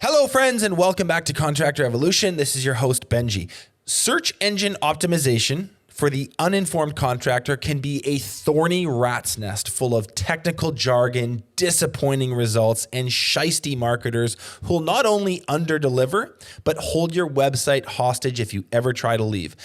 Hello, friends, and welcome back to Contractor Evolution. This is your host, Benji. Search engine optimization for the uninformed contractor can be a thorny rat's nest full of technical jargon, disappointing results, and shisty marketers who will not only underdeliver, but hold your website hostage if you ever try to leave.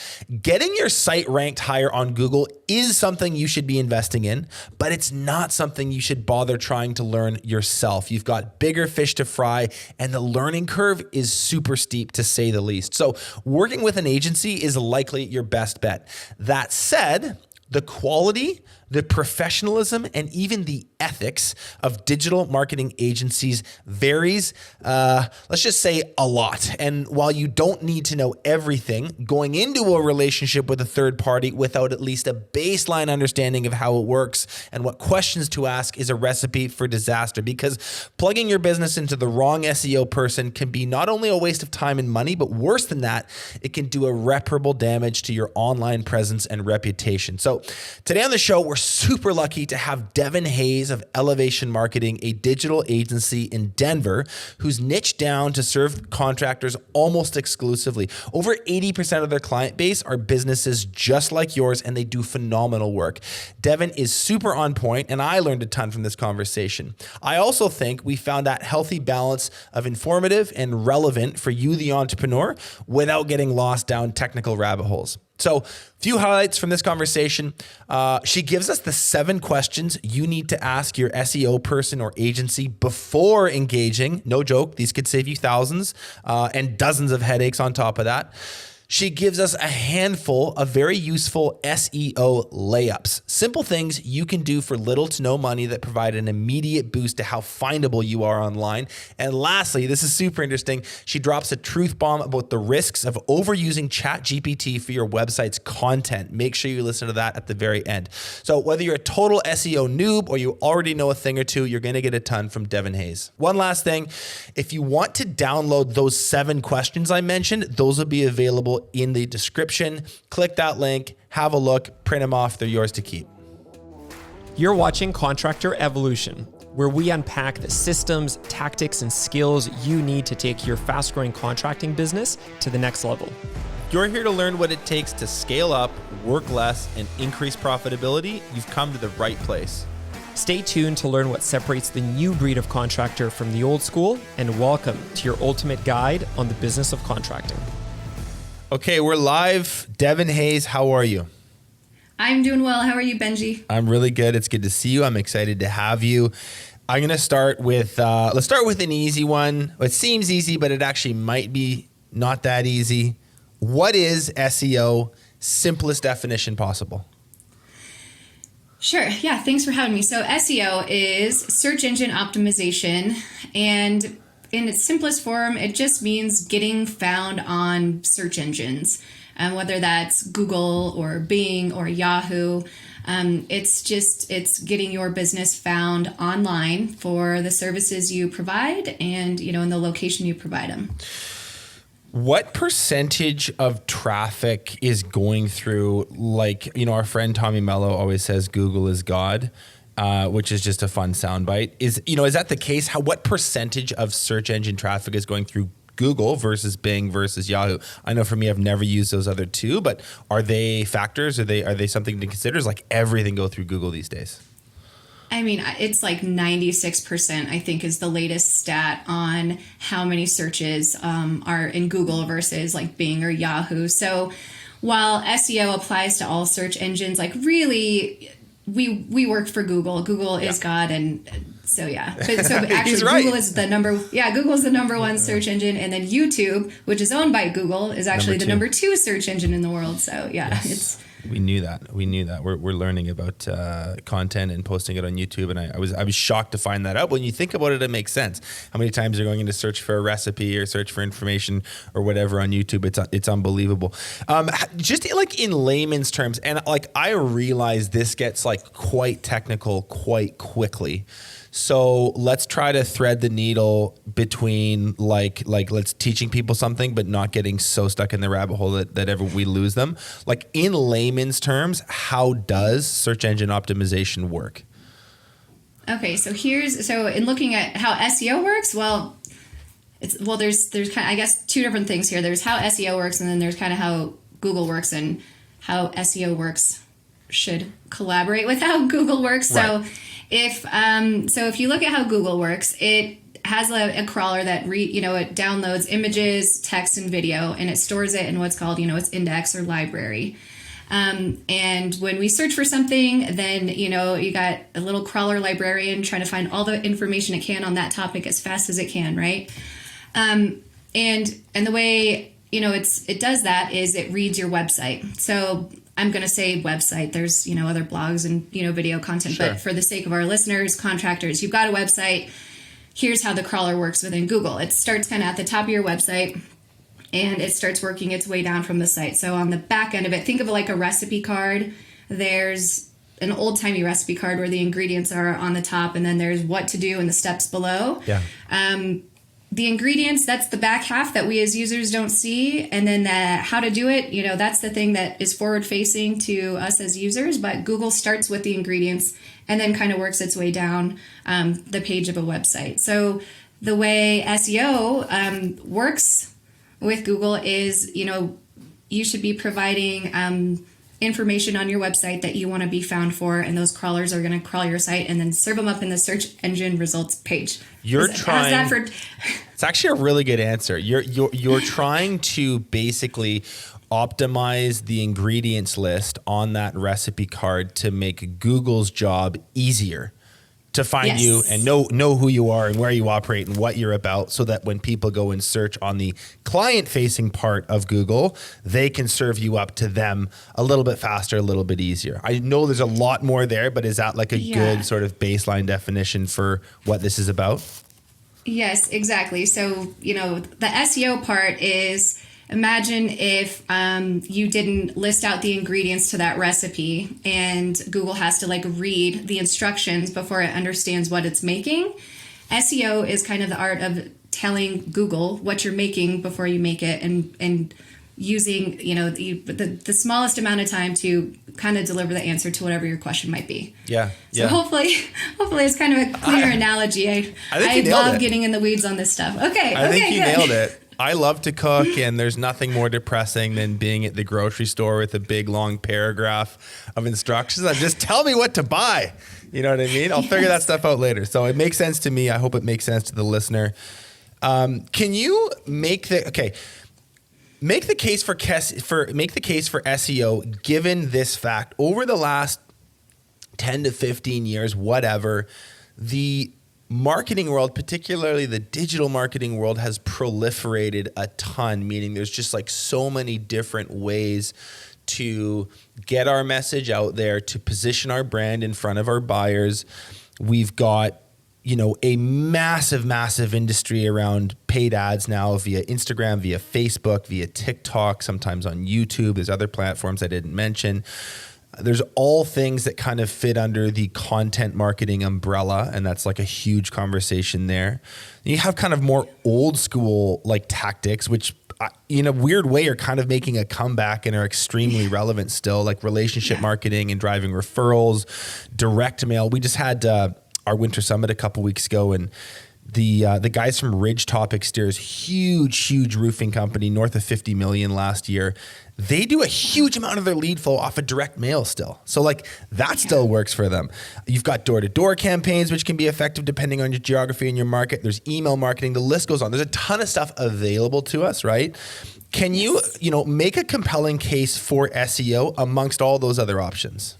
Getting your site ranked higher on Google is something you should be investing in, but it's not something you should bother trying to learn yourself. You've got bigger fish to fry, and the learning curve is super steep, to say the least. So working with an agency is likely your best bet. That said, the quality, the professionalism, and even the ethics of digital marketing agencies varies, let's just say a lot. And while you don't need to know everything, going into a relationship with a third party without at least a baseline understanding of how it works and what questions to ask is a recipe for disaster, because plugging your business into the wrong SEO person can be not only a waste of time and money, but worse than that, it can do irreparable damage to your online presence and reputation. So today on the show, we're super lucky to have Devon Hayes of Elevation Marketing, a digital agency in Denver, who's niched down to serve contractors almost exclusively. Over 80% of their client base are businesses just like yours, and they do phenomenal work. Devon is super on point, and I learned a ton from this conversation. I also think we found that healthy balance of informative and relevant for you, the entrepreneur, without getting lost down technical rabbit holes. So, few highlights from this conversation. She gives us the 7 questions you need to ask your SEO person or agency before engaging. No joke, these could save you thousands and dozens of headaches on top of that. She gives us a handful of very useful SEO layups, simple things you can do for little to no money that provide an immediate boost to how findable you are online. And lastly, this is super interesting, she drops a truth bomb about the risks of overusing Chat GPT for your website's content. Make sure you listen to that at the very end. So whether you're a total SEO noob or you already know a thing or two, you're going to get a ton from Devon Hayes. One last thing, if you want to download those 7 questions I mentioned, those will be available in the description. Click that link, have a look, print them off. They're yours to keep. You're watching Contractor Evolution, where we unpack the systems, tactics, and skills you need to take your fast-growing contracting business to the next level. You're here to learn what it takes to scale up, work less, and increase profitability. You've come to the right place. Stay tuned to learn what separates the new breed of contractor from the old school, and welcome to your ultimate guide on the business of contracting. Okay, we're live. Devon Hayes, how are you? I'm doing well. How are you, Benji? I'm really good. It's good to see you. I'm excited to have you. I'm going to start with, let's start with an easy one. It seems easy, but it actually might be not that easy. What is SEO? Simplest definition possible. Sure. Yeah. Thanks for having me. So SEO is search engine optimization, and in its simplest form, it just means getting found on search engines, whether that's Google or Bing or Yahoo. It's getting your business found online for the services you provide and, in the location you provide them. What percentage of traffic is going through, our friend Tommy Mello always says Google is God? Which is just a fun soundbite. Is that the case? What percentage of search engine traffic is going through Google versus Bing versus Yahoo? I know for me, I've never used those other two, but are they factors? Are they something to consider? Is like everything go through Google these days? I mean, it's like 96%, I think, is the latest stat on how many searches are in Google versus like Bing or Yahoo. So while SEO applies to all search engines, like really, we work for Google. Google is God, and so yeah. But so actually, right. Google is the number one search engine, and then YouTube, which is owned by Google, is actually the number 2 search engine in the world. So yeah, yes. We knew that. We're learning about content and posting it on YouTube, and I was shocked to find that out. When you think about it, it makes sense. How many times you're going in to search for a recipe or search for information or whatever on YouTube? It's unbelievable. Just like in layman's terms, and like I realize this gets like quite technical quite quickly. So let's try to thread the needle between like let's teaching people something, but not getting so stuck in the rabbit hole that ever we lose them. Like in layman's terms, how does search engine optimization work? Okay, so in looking at how SEO works, well, there's kind of, I guess, two different things here. There's how SEO works, and then there's kind of how Google works, and how SEO works should collaborate with how Google works. Right. So if you look at how Google works, it has a crawler that it downloads images, text, and video, and it stores it in what's called its index or library. And when we search for something, then you got a little crawler librarian trying to find all the information it can on that topic as fast as it can, right? And the way it does that is it reads your website. So I'm going to say website. There's other blogs and video content, Sure. But for the sake of our listeners, contractors, you've got a website. Here's how the crawler works within Google. It starts kind of at the top of your website, and it starts working its way down from the site. So on the back end of it, think of it like a recipe card. There's an old-timey recipe card where the ingredients are on the top, and then there's what to do and the steps below. Yeah. The ingredients, that's the back half that we as users don't see. And then the how to do it, that's the thing that is forward-facing to us as users. But Google starts with the ingredients and then kind of works its way down the page of a website. So the way SEO works with Google is, you should be providing information on your website that you want to be found for, and those crawlers are going to crawl your site and then serve them up in the search engine results page. It's actually a really good answer. You're trying to basically optimize the ingredients list on that recipe card to make Google's job easier to find you and know who you are and where you operate and what you're about, so that when people go and search on the client-facing part of Google, they can serve you up to them a little bit faster, a little bit easier. I know there's a lot more there, but is that like a good sort of baseline definition for what this is about? Yes, exactly. So, the SEO part is, imagine if you didn't list out the ingredients to that recipe, and Google has to read the instructions before it understands what it's making. SEO is kind of the art of telling Google what you're making before you make it, and using the smallest amount of time to kind of deliver the answer to whatever your question might be. So hopefully it's kind of a clear analogy. I love getting in the weeds on this stuff. I think you nailed it. I love to cook, and there's nothing more depressing than being at the grocery store with a big long paragraph of instructions. Just tell me what to buy. You know what I mean? I'll figure that stuff out later. So it makes sense to me. I hope it makes sense to the listener. Can you make the case for SEO given this fact? Over the last 10 to 15 years, whatever, the marketing world, particularly the digital marketing world, has proliferated a ton, meaning there's just so many different ways to get our message out there, to position our brand in front of our buyers. We've got a massive industry around paid ads now via Instagram, via Facebook, via TikTok, sometimes on YouTube. There's other platforms I didn't mention. There's all things that kind of fit under the content marketing umbrella, and that's a huge conversation there. You have kind of more old school tactics, which in a weird way are kind of making a comeback and are extremely relevant still, like relationship marketing and driving referrals, direct mail. We just had our winter summit a couple weeks ago, and the guys from Ridgetop Exteriors, huge roofing company, north of 50 million last year. They do a huge amount of their lead flow off of direct mail still. So that still works for them. You've got door-to-door campaigns, which can be effective depending on your geography and your market. There's email marketing. The list goes on. There's a ton of stuff available to us, right? Can you, make a compelling case for SEO amongst all those other options?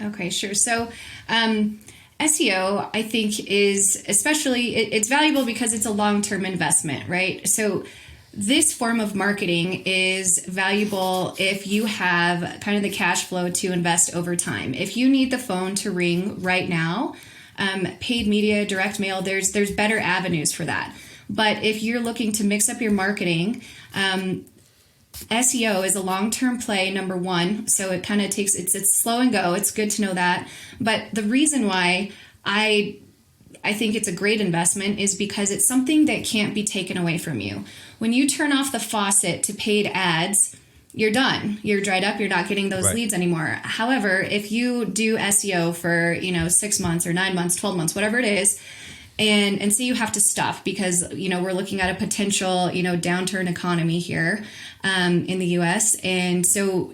Okay, sure. So, SEO, I think, is especially, it's valuable because it's a long-term investment, right? So this form of marketing is valuable if you have kind of the cash flow to invest over time. If you need the phone to ring right now, paid media, direct mail, there's better avenues for that. But if you're looking to mix up your marketing, SEO is a long-term play, number one. So it kind of takes, it's slow and go. It's good to know that. But the reason why I think it's a great investment is because it's something that can't be taken away from you. When you turn off the faucet to paid ads, you're done. You're dried up. You're not getting those leads anymore. However, if you do SEO for, 6 months or 9 months, 12 months, whatever it is, and say you have to stop because, we're looking at a potential, downturn economy here in the US. And so,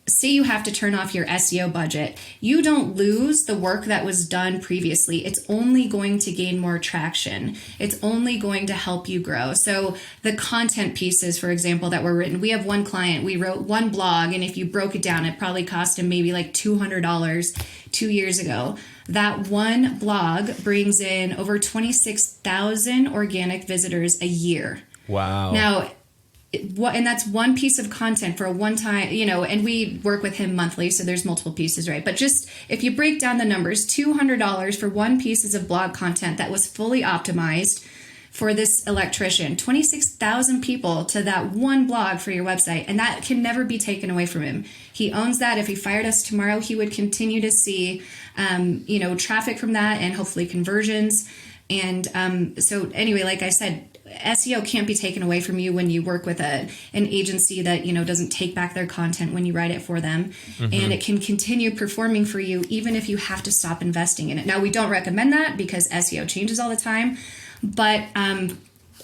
say you have to turn off your SEO budget, you don't lose the work that was done previously. It's only going to gain more traction. It's only going to help you grow. So the content pieces, for example, that were written, we have one client, we wrote one blog, and if you broke it down, it probably cost him maybe like $200 2 years ago. That one blog brings in over 26,000 organic visitors a year. Wow. Now, and that's one piece of content for a one time, and we work with him monthly, so there's multiple pieces, right? But just if you break down the numbers, $200 for one piece of blog content that was fully optimized for this electrician, 26,000 people to that one blog for your website, and that can never be taken away from him. He owns that. If he fired us tomorrow, he would continue to see, traffic from that and hopefully conversions. And so anyway, like I said, SEO can't be taken away from you when you work with an agency that, doesn't take back their content when you write it for them. And it can continue performing for you even if you have to stop investing in it. Now, we don't recommend that because SEO changes all the time. But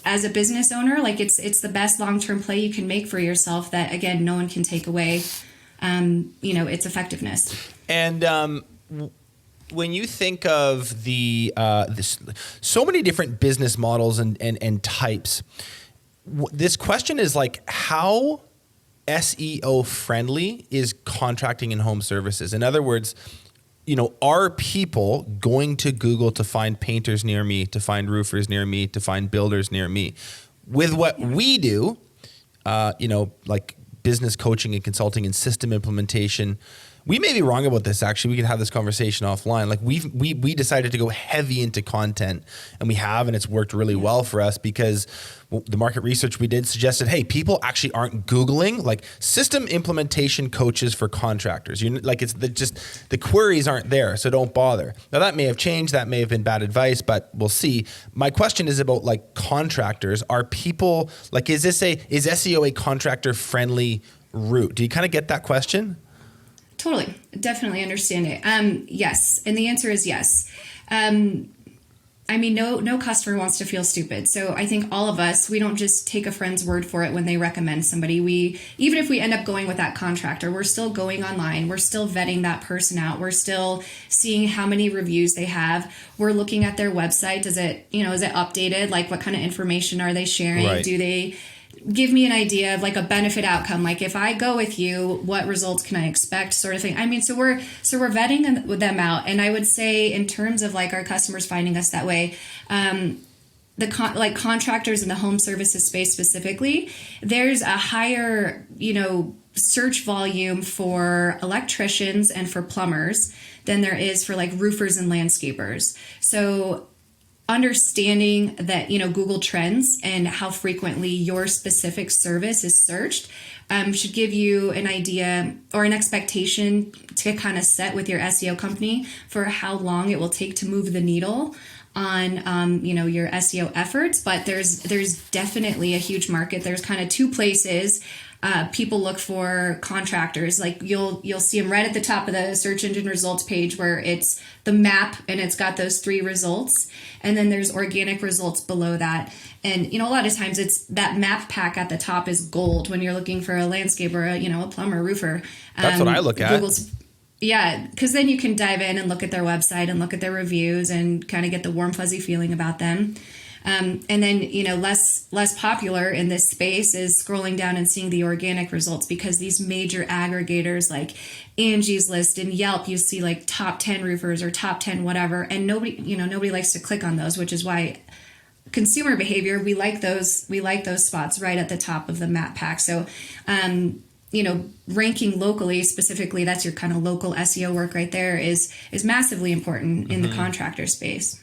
as a business owner, like it's the best long-term play you can make for yourself that, again, no one can take away, its effectiveness. And when you think of so many different business models and types, this question is like, how SEO friendly is contracting and home services? In other words, are people going to Google to find painters near me, to find roofers near me, to find builders near me? With what we do, like business coaching and consulting and system implementation, we may be wrong about this. Actually, we can have this conversation offline. Like we decided to go heavy into content, and we have, and it's worked really well for us because the market research we did suggested, hey, people actually aren't Googling like system implementation coaches for contractors. The queries aren't there, so don't bother. Now that may have changed. That may have been bad advice, but we'll see. My question is about like contractors. Are people like, is SEO a contractor friendly route? Do you kind of get that question? Totally. Definitely understand it. Yes. And the answer is yes. No customer wants to feel stupid. So I think all of us, we don't just take a friend's word for it when they recommend somebody. Even if we end up going with that contractor, we're still going online. We're still vetting that person out. We're still seeing how many reviews they have. We're looking at their website. Is it updated? Like what kind of information are they sharing? Right. Do they give me an idea of like a benefit outcome? Like if I go with you, what results can I expect, sort of thing. So we're vetting them out. And I would say in terms of like our customers finding us that way, contractors in the home services space specifically, there's a higher, search volume for electricians and for plumbers than there is for like roofers and landscapers. So understanding that, Google Trends and how frequently your specific service is searched should give you an idea or an expectation to kind of set with your SEO company for how long it will take to move the needle on, your SEO efforts. But there's definitely a huge market. There's kind of two places people look for contractors. Like you'll see them right at the top of the search engine results page where it's the map and it's got those 3 results. And then there's organic results below that. And, a lot of times it's that map pack at the top is gold when you're looking for a landscaper, a plumber, roofer. That's what I look at. Yeah, because then you can dive in and look at their website and look at their reviews and kind of get the warm, fuzzy feeling about them. And then, less popular in this space is scrolling down and seeing the organic results, because these major aggregators like Angie's List and Yelp, you see like top 10 roofers or top 10 whatever, and nobody likes to click on those, which is why consumer behavior, we like those spots right at the top of the map pack. So, ranking locally specifically, that's your kind of local SEO work right there is massively important in the contractor space.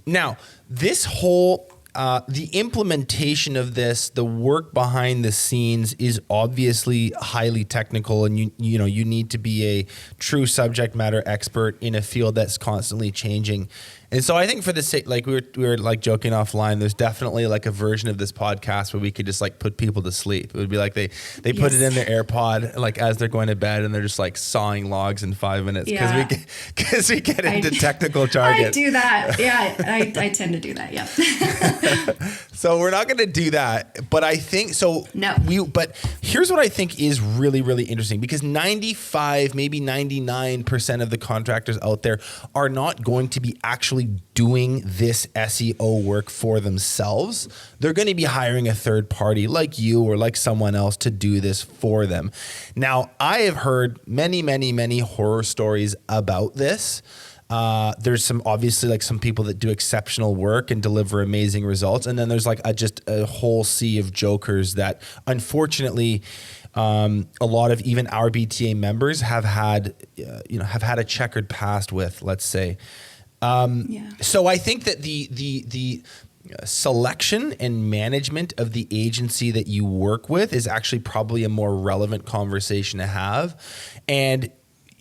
Now, this whole, the implementation of this, the work behind the scenes is obviously highly technical, and you need to be a true subject matter expert in a field that's constantly changing. And so I think for the sake, like we were like joking offline, there's definitely like a version of this podcast where we could just like put people to sleep. It would be like they put it in their AirPod like as they're going to bed, and they're just like sawing logs in 5 minutes because we get into technical jargon. I do that. Yeah, I tend to do that. Yeah. So we're not going to do that, but I think so. No. But here's what I think is really, really interesting, because 95, maybe 99% of the contractors out there are not going to be actually doing this SEO work for themselves. They're going to be hiring a third party like you or like someone else to do this for them. Now, I have heard many, many, many horror stories about this. There's some obviously like some people that do exceptional work and deliver amazing results. And then there's like just a whole sea of jokers that unfortunately a lot of even our BTA members have had a checkered past with, let's say. So I think that the selection and management of the agency that you work with is actually probably a more relevant conversation to have. And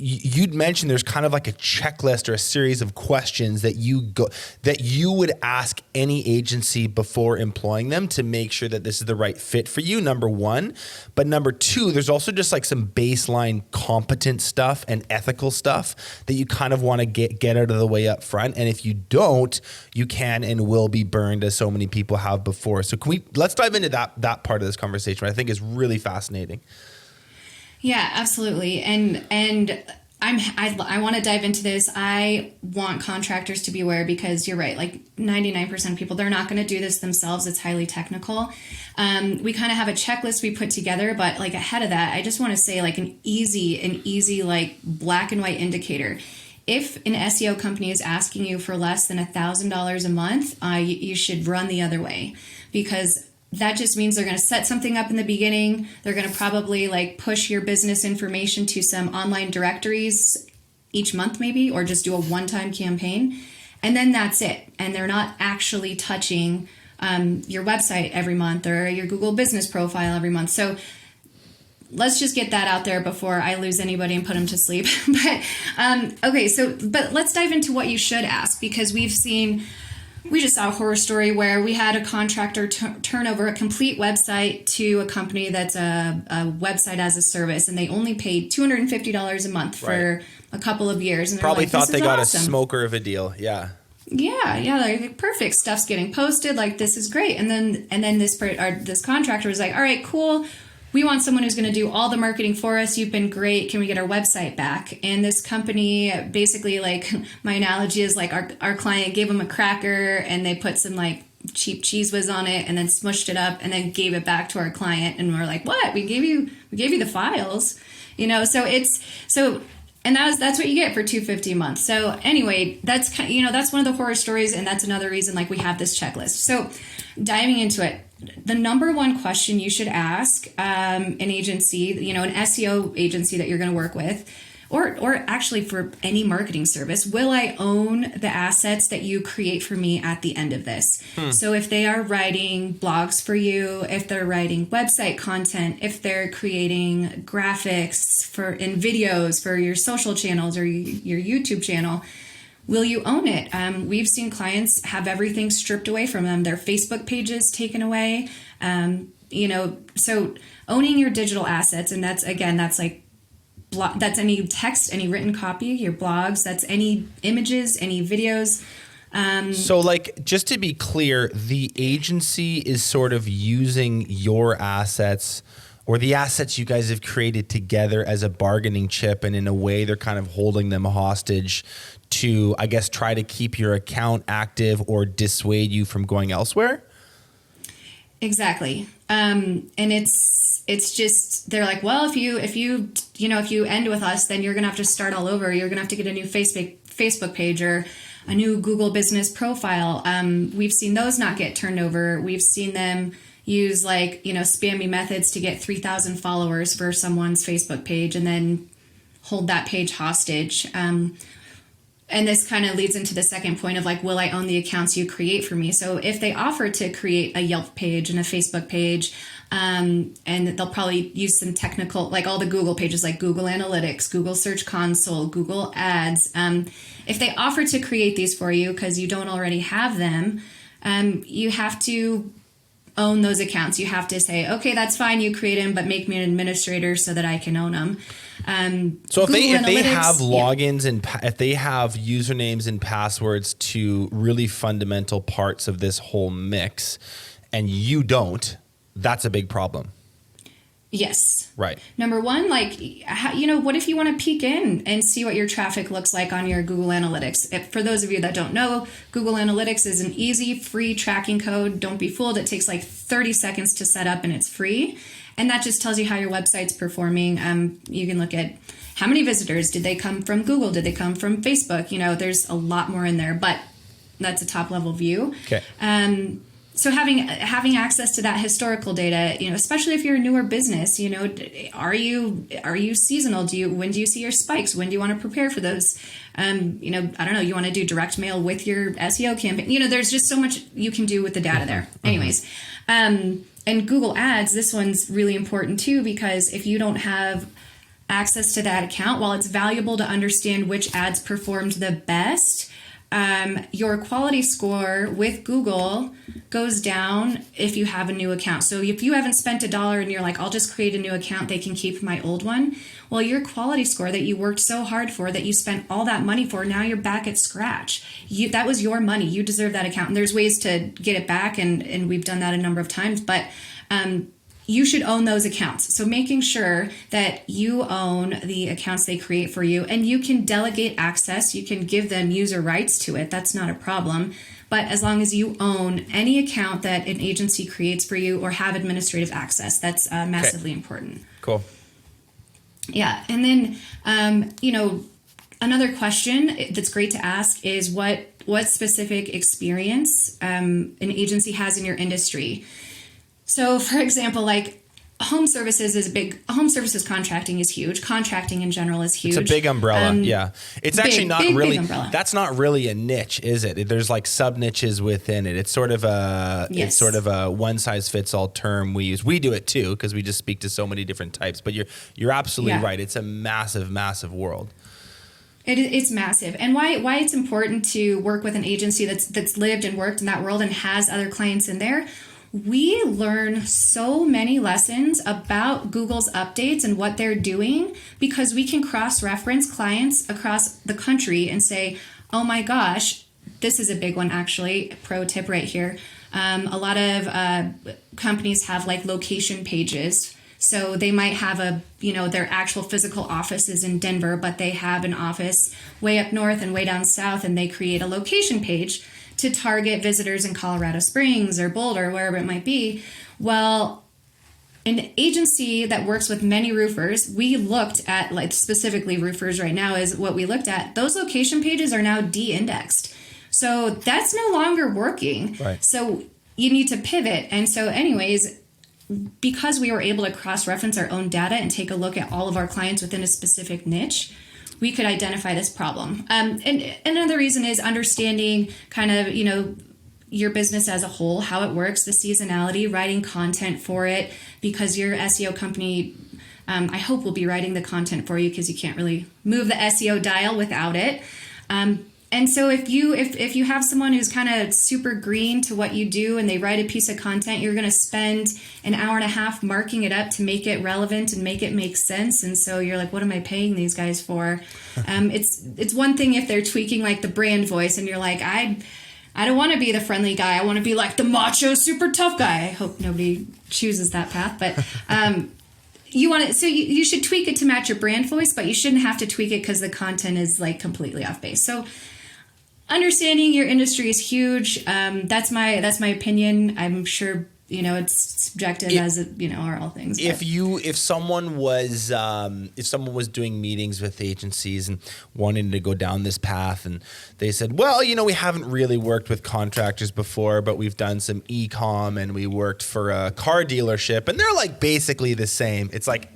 you'd mentioned there's kind of like a checklist or a series of questions that you would ask any agency before employing them to make sure that this is the right fit for you, number one. But number two, there's also just like some baseline competent stuff and ethical stuff that you kind of want to get out of the way up front. And if you don't, you can and will be burned, as so many people have before. So let's dive into that part of this conversation, which I think is really fascinating. Yeah, absolutely. And I want to dive into this. I want contractors to be aware, because you're right. Like 99% of people, they're not going to do this themselves. It's highly technical. We kind of have a checklist we put together, but like ahead of that, I just want to say like an easy, like black and white indicator. If an SEO company is asking you for less than $1,000 a month, you should run the other way, because that just means they're going to set something up in the beginning. They're going to probably like push your business information to some online directories each month maybe, or just do a one-time campaign. And then that's it. And they're not actually touching your website every month or your Google business profile every month. So let's just get that out there before I lose anybody and put them to sleep. But let's dive into what you should ask, because we just saw a horror story where we had a contractor turn over a complete website to a company that's a website as a service, and they only paid $250 a month for a couple of years. And probably like, thought they got awesome. a smoker of a deal. Yeah. Yeah, like perfect, stuff's getting posted. Like, this is great. And then this contractor was like, all right, cool. We want someone who's going to do all the marketing for us. You've been great. Can we get our website back? And this company, basically, like, my analogy is like our client gave them a cracker and they put some like cheap cheese whiz on it and then smushed it up and then gave it back to our client. And we're like, what? We gave you the files, and that's what you get for $250 a month. So anyway, that's that's one of the horror stories, and that's another reason like we have this checklist. So diving into it, the number one question you should ask an agency, an SEO agency that you're going to work with, or actually for any marketing service, will I own the assets that you create for me at the end of this? So if they are writing blogs for you, if they're writing website content, if they're creating graphics and videos for your social channels or your YouTube channel, will you own it? We've seen clients have everything stripped away from them, their Facebook pages taken away. So owning your digital assets, and that's like that's any text, any written copy, your blogs, that's any images, any videos. So like, just to be clear, the agency is sort of using your assets or the assets you guys have created together as a bargaining chip, and in a way they're kind of holding them hostage to, I guess, try to keep your account active or dissuade you from going elsewhere? Exactly. And it's just, they're like, well, if you end with us, then you're going to have to start all over. You're going to have to get a new Facebook page or a new Google business profile. We've seen those not get turned over. We've seen them use spammy methods to get 3,000 followers for someone's Facebook page and then hold that page hostage. And this kind of leads into the second point of like, will I own the accounts you create for me? So if they offer to create a Yelp page and a Facebook page, and they'll probably use some technical, like all the Google pages, like Google Analytics, Google Search Console, Google Ads. If they offer to create these for you because you don't already have them, you have to own those accounts. You have to say, okay, that's fine, you create them, but make me an administrator so that I can own them. So if they have logins and if they have usernames and passwords to really fundamental parts of this whole mix, and you don't, that's a big problem. Yes. Right. Number one, like, what if you want to peek in and see what your traffic looks like on your Google Analytics? For those of you that don't know, Google Analytics is an easy, free tracking code. Don't be fooled. It takes like 30 seconds to set up and it's free. And that just tells you how your website's performing. You can look at how many visitors. Did they come from Google? Did they come from Facebook? There's a lot more in there, but that's a top level view. Okay. So having access to that historical data, especially if you're a newer business, are you seasonal? When do you see your spikes? When do you want to prepare for those? I don't know, you want to do direct mail with your SEO campaign. There's just so much you can do with the data there. Anyways, and Google Ads, this one's really important too, because if you don't have access to that account, while it's valuable to understand which ads performed the best, your quality score with Google goes down if you have a new account. So if you haven't spent $1 and you're like, I'll just create a new account, they can keep my old one. Well, your quality score that you worked so hard for, that you spent all that money for, now you're back at scratch. That was your money. You deserve that account. And there's ways to get it back. And we've done that a number of times, but, you should own those accounts. So making sure that you own the accounts they create for you, and you can delegate access. You can give them user rights to it. That's not a problem. But as long as you own any account that an agency creates for you or have administrative access, that's massively important. Cool. Yeah. And then, another question that's great to ask is what specific experience an agency has in your industry. So, for example, like home services contracting is huge. Contracting in general is huge. It's a big umbrella. Yeah. It's actually not really, that's not really a niche, is it? There's like sub niches within it. It's sort of a one size fits all term we use. We do it too, because we just speak to so many different types, but you're absolutely right. It's a massive, massive world. It's massive. And why it's important to work with an agency that's lived and worked in that world and has other clients in there. We learn so many lessons about Google's updates and what they're doing because we can cross-reference clients across the country and say, oh my gosh, this is a big one actually, pro tip right here. A lot of companies have like location pages. So they might have their actual physical office is in Denver, but they have an office way up north and way down south, and they create a location page to target visitors in Colorado Springs or Boulder, wherever it might be. Well, an agency that works with many roofers, we looked at, like specifically roofers right now is what we looked at. Those location pages are now de-indexed. So that's no longer working. Right. So you need to pivot. And so anyways, because we were able to cross-reference our own data and take a look at all of our clients within a specific niche, we could identify this problem. And another reason is understanding kind of, your business as a whole, how it works, the seasonality, writing content for it, because your SEO company, I hope, will be writing the content for you because you can't really move the SEO dial without it. And so if you have someone who's kind of super green to what you do and they write a piece of content, you're going to spend an hour and a half marking it up to make it relevant and make it make sense. And so you're like, what am I paying these guys for? It's one thing if they're tweaking like the brand voice and you're like, I don't want to be the friendly guy. I want to be like the macho, super tough guy. I hope nobody chooses that path, but you should tweak it to match your brand voice, but you shouldn't have to tweak it because the content is like completely off base. So understanding your industry is huge. That's my opinion. I'm sure it's subjective as are all things. If someone was doing meetings with agencies and wanting to go down this path, and they said, well, we haven't really worked with contractors before, but we've done some e-com and we worked for a car dealership, and they're like basically the same. It's like,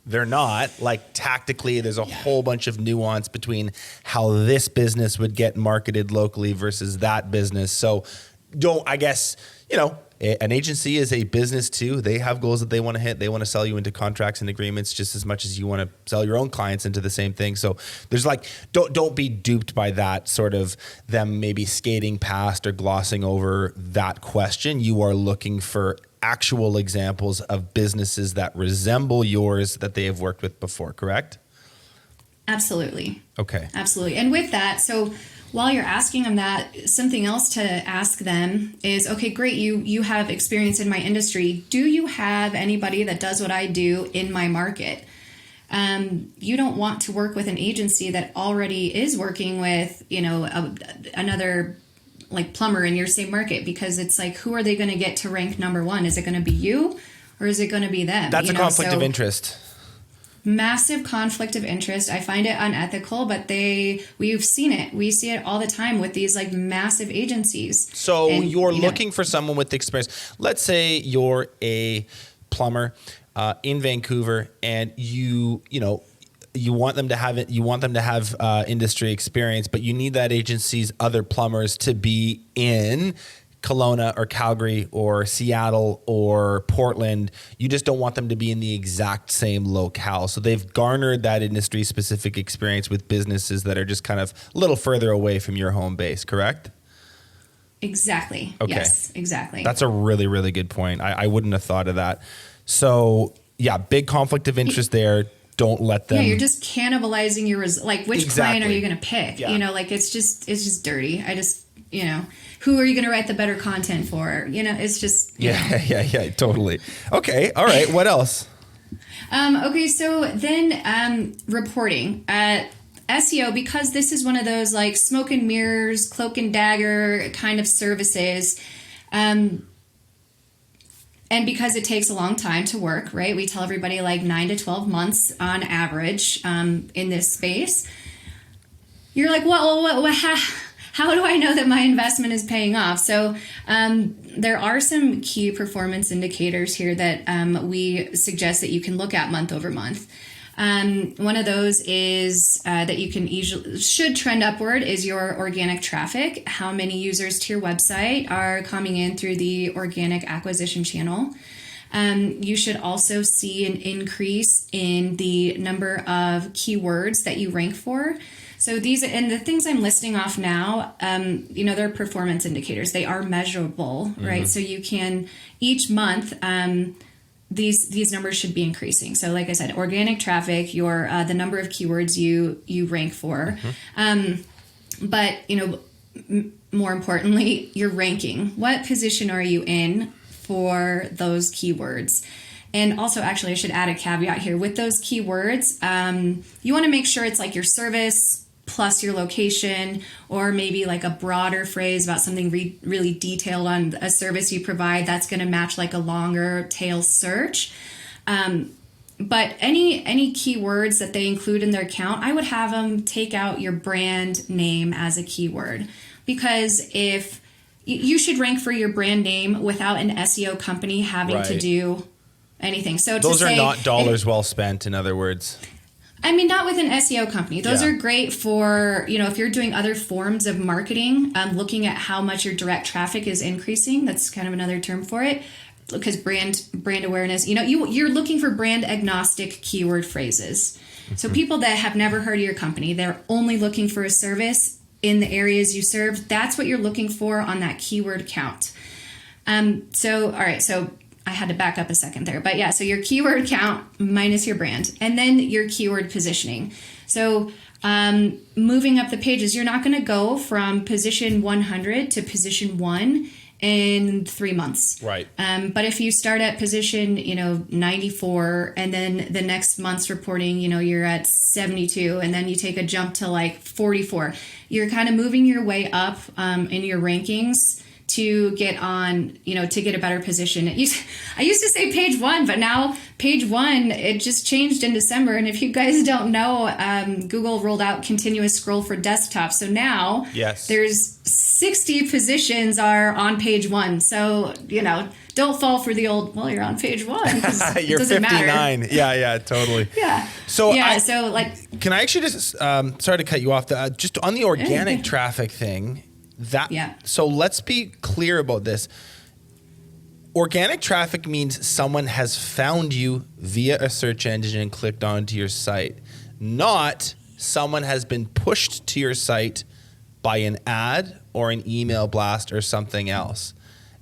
they're not. Like tactically, there's a whole bunch of nuance between how this business would get marketed locally versus that business. So I guess, an agency is a business too. They have goals that they want to hit. They want to sell you into contracts and agreements just as much as you want to sell your own clients into the same thing. So there's don't be duped by that sort of them maybe skating past or glossing over that question. You are looking for actual examples of businesses that resemble yours that they have worked with before, correct? Absolutely. Okay. Absolutely. And with that, so while you're asking them that, something else to ask them is, okay, great, you have experience in my industry. Do you have anybody that does what I do in my market? You don't want to work with an agency that already is working with, another like plumber in your same market, because it's like, who are they going to get to rank number one? Is it going to be you or is it going to be them? That's a conflict of interest. Massive conflict of interest. I find it unethical, but we've seen it. We see it all the time with these like massive agencies. So you're looking for someone with experience. Let's say you're a plumber in Vancouver, and you want them to have it. You want them to have industry experience, but you need that agency's other plumbers to be in Kelowna or Calgary or Seattle or Portland. You just don't want them to be in the exact same locale. So they've garnered that industry specific experience with businesses that are just kind of a little further away from your home base, correct? Exactly. Okay. Yes, exactly. That's a really, really good point. I wouldn't have thought of that. So yeah, big conflict of interest there. Don't let them. Yeah, you're just cannibalizing your which client are you going to pick? Yeah. It's just dirty. Who are you going to write the better content for? It's just yeah, totally. Okay, all right. What else? Okay, so then reporting. SEO, because this is one of those like smoke and mirrors, cloak and dagger kind of services. And because it takes a long time to work, right? We tell everybody like 9 to 12 months on average in this space. You're like, how do I know that my investment is paying off? So there are some key performance indicators here that we suggest that you can look at month over month. One of those is that you can should trend upward is your organic traffic. How many users to your website are coming in through the organic acquisition channel? You should also see an increase in the number of keywords that you rank for. So these, and the things I'm listing off now, they're performance indicators. They are measurable, right? So you can, each month, these numbers should be increasing. So like I said, organic traffic, the number of keywords you rank for. But, more importantly, your ranking. What position are you in for those keywords? And also, actually, I should add a caveat here. With those keywords, you want to make sure it's like your service plus your location, or maybe like a broader phrase about something really detailed on a service you provide that's going to match like a longer tail search. But any keywords that they include in their count, I would have them take out your brand name as a keyword, because if you should rank for your brand name without an SEO company having to do anything. So those are not dollars well spent, in other words. I mean, not with an SEO company. Those are great for, if you're doing other forms of marketing, looking at how much your direct traffic is increasing. That's kind of another term for it, because brand awareness, you're looking for brand agnostic keyword phrases. So people that have never heard of your company, they're only looking for a service in the areas you serve. That's what you're looking for on that keyword count. So I had to back up a second there, but yeah, so your keyword count minus your brand, and then your keyword positioning. So moving up the pages, you're not going to go from position 100 to position 1 in 3 months. Right. But if you start at position, 94, and then the next month's reporting, you're at 72, and then you take a jump to like 44, you're kind of moving your way up in your rankings to get on, to get a better position. I used to say page 1, but now page 1, it just changed in December. And if you guys don't know, Google rolled out continuous scroll for desktop. So now there's 60 positions are on page 1. So, don't fall for the old, well, you're on page 1. You're it doesn't 59. matter. Yeah, totally. Yeah. So Can I actually just, sorry to cut you off, just on the organic traffic thing, so let's be clear about this. Organic traffic means someone has found you via a search engine and clicked onto your site, not someone has been pushed to your site by an ad or an email blast or something else.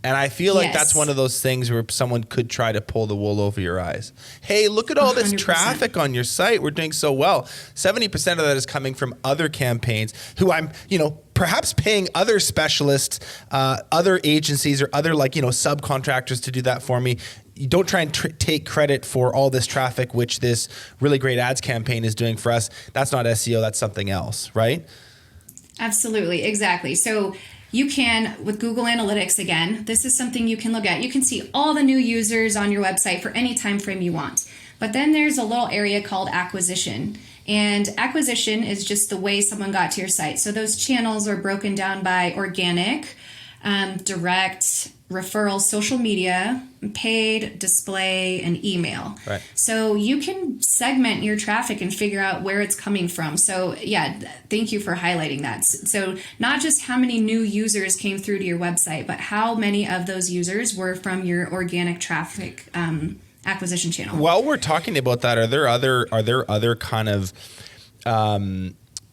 And I feel like that's one of those things where someone could try to pull the wool over your eyes. Hey, look at all this 100%. Traffic on your site. We're doing so well. 70% of that is coming from other campaigns who I'm, perhaps paying other specialists, other agencies or other subcontractors to do that for me. You don't try and take credit for all this traffic, which this really great ads campaign is doing for us. That's not SEO. That's something else, right? Absolutely. Exactly. So you can, with Google Analytics, again, this is something you can look at. You can see all the new users on your website for any time frame you want. But then there's a little area called acquisition. And acquisition is just the way someone got to your site. So those channels are broken down by organic, direct, referral, social media, paid, display, and email. Right. So you can segment your traffic and figure out where it's coming from. So thank you for highlighting that. So not just how many new users came through to your website, but how many of those users were from your organic traffic acquisition channel. While we're talking about that, are there other kind of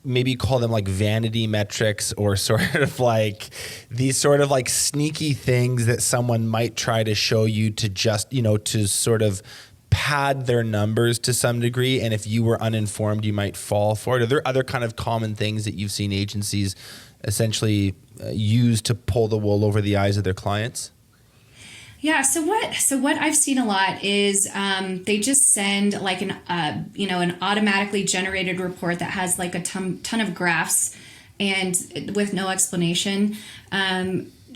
maybe call them like vanity metrics or sort of like these sort of like sneaky things that someone might try to show you to just, to sort of pad their numbers to some degree? And if you were uninformed, you might fall for it. Are there other kind of common things that you've seen agencies essentially use to pull the wool over the eyes of their clients? Yeah. So what I've seen a lot is they just send like an automatically generated report that has like a ton of graphs and with no explanation,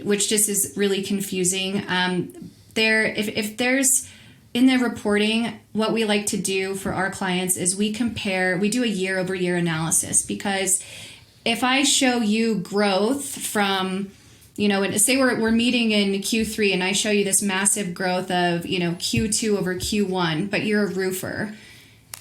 which just is really confusing. If there's in the reporting, what we like to do for our clients is we do a year-over-year analysis, because if I show you growth from and say we're meeting in Q3 and I show you this massive growth of, Q2 over Q1, but you're a roofer.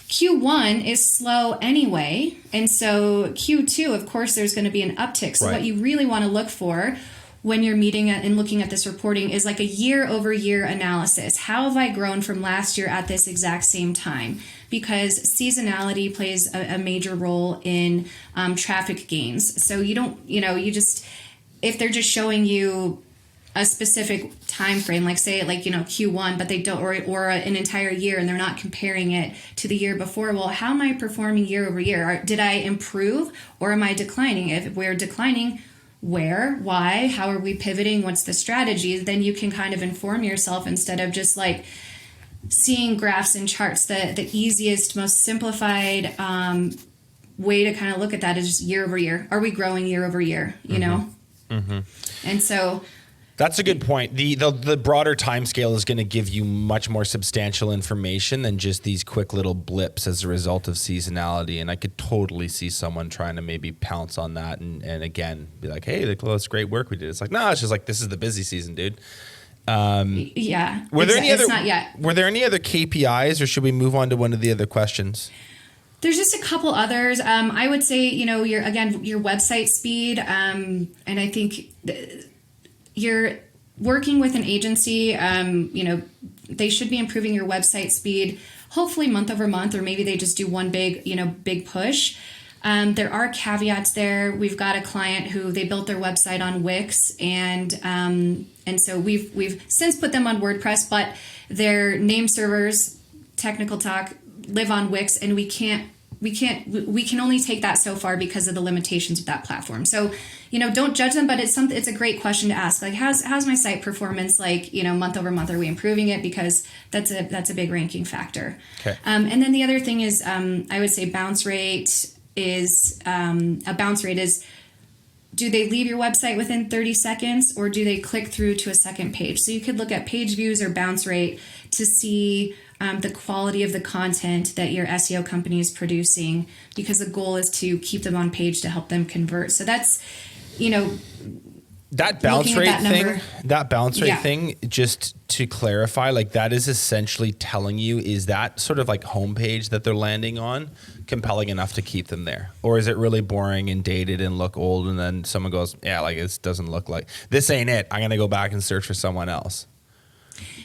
Q1 is slow anyway. And so Q2, of course, there's going to be an uptick. So What you really want to look for when you're meeting and looking at this reporting is like a year-over-year analysis. How have I grown from last year at this exact same time? Because seasonality plays a major role in traffic gains. So you don't, if they're just showing you a specific time frame, like say Q1, but they don't, or an entire year, and they're not comparing it to the year before, well, how am I performing year over year? Did I improve or am I declining? If we're declining, where, why, how are we pivoting? What's the strategy? Then you can kind of inform yourself instead of just like seeing graphs and charts. The easiest, most simplified way to kind of look at that is just year over year. Are we growing year over year? Mm-hmm. And so that's a good point. The broader time scale is going to give you much more substantial information than just these quick little blips as a result of seasonality. And I could totally see someone trying to maybe pounce on that and again be like, hey, that's great work we did. It's like, no, it's just like, this is the busy season, dude. Yeah. Were there any not yet. Were there any other KPIs, or should we move on to one of the other questions? There's just a couple others. I would say, your website speed. And I think you're working with an agency, they should be improving your website speed, hopefully month over month, or maybe they just do one big push. There are caveats there. We've got a client who they built their website on Wix, and so we've since put them on WordPress, but their name servers, technical talk, live on Wix, and we can only take that so far because of the limitations of that platform. So, don't judge them, but it's a great question to ask. Like, how's my site performance? Like, month over month, are we improving it? Because that's a big ranking factor. Okay. And then the other thing is, I would say bounce rate is do they leave your website within 30 seconds or do they click through to a second page? So you could look at page views or bounce rate to see the quality of the content that your SEO company is producing, because the goal is to keep them on page to help them convert. So that's, that bounce rate Yeah. thing, just to clarify, like that is essentially telling you, is that sort of like homepage that they're landing on compelling enough to keep them there? Or is it really boring and dated and look old, and then someone goes, yeah, like this doesn't look like, this ain't it, I'm going to go back and search for someone else?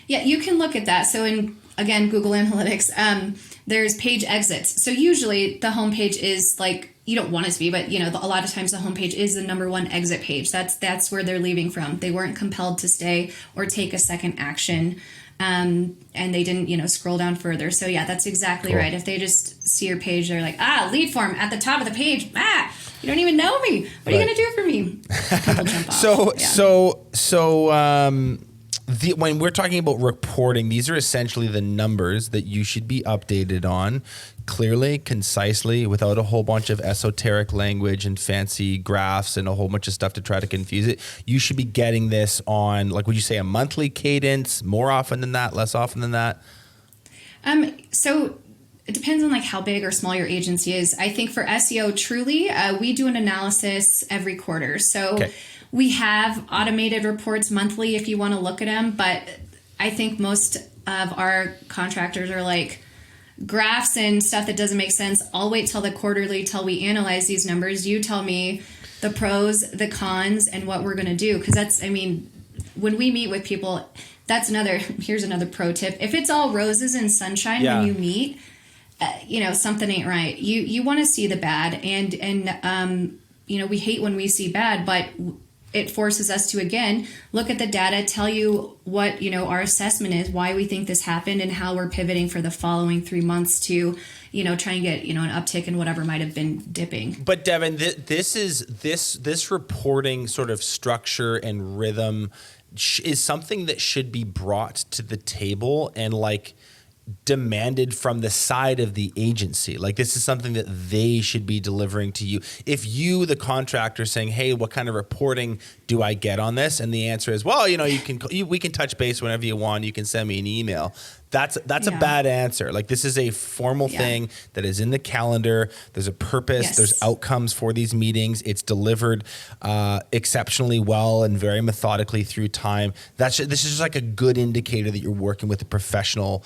Yeah, you can look at that. So in, again, Google Analytics, there's page exits. So usually the homepage is like, you don't want it to be, but a lot of times the homepage is the number one exit page. That's where they're leaving from. They weren't compelled to stay or take a second action, and they didn't, scroll down further. So yeah, that's exactly Cool. right. If they just see your page, they're like, lead form at the top of the page. You don't even know me. What are you going to do for me? People jump off. When we're talking about reporting, these are essentially the numbers that you should be updated on clearly, concisely, without a whole bunch of esoteric language and fancy graphs and a whole bunch of stuff to try to confuse it. You should be getting this on, like, would you say a monthly cadence, more often than that, less often than that? So it depends on like how big or small your agency is. I think for SEO, truly, we do an analysis every quarter. So we have automated reports monthly if you want to look at them, but I think most of our contractors are like graphs and stuff that doesn't make sense. I'll wait till the quarterly, till we analyze these numbers. You tell me the pros, the cons, and what we're going to do. Because when we meet with people, here's another pro tip. If it's all roses and sunshine when you meet, something ain't right. You want to see the bad, and we hate when we see bad, but it forces us to, again, look at the data, tell you what, our assessment is, why we think this happened, and how we're pivoting for the following 3 months to, try and get, an uptick in whatever might have been dipping. But Devon, this reporting sort of structure and rhythm is something that should be brought to the table and demanded from the side of the agency. Like, this is something that they should be delivering to you. If you, the contractor, saying, hey, what kind of reporting do I get on this? And the answer is, well, we can touch base whenever you want. You can send me an email. That's a bad answer. Like, this is a formal thing that is in the calendar. There's a purpose. Yes. There's outcomes for these meetings. It's delivered exceptionally well and very methodically through time. This is just like a good indicator that you're working with a professional,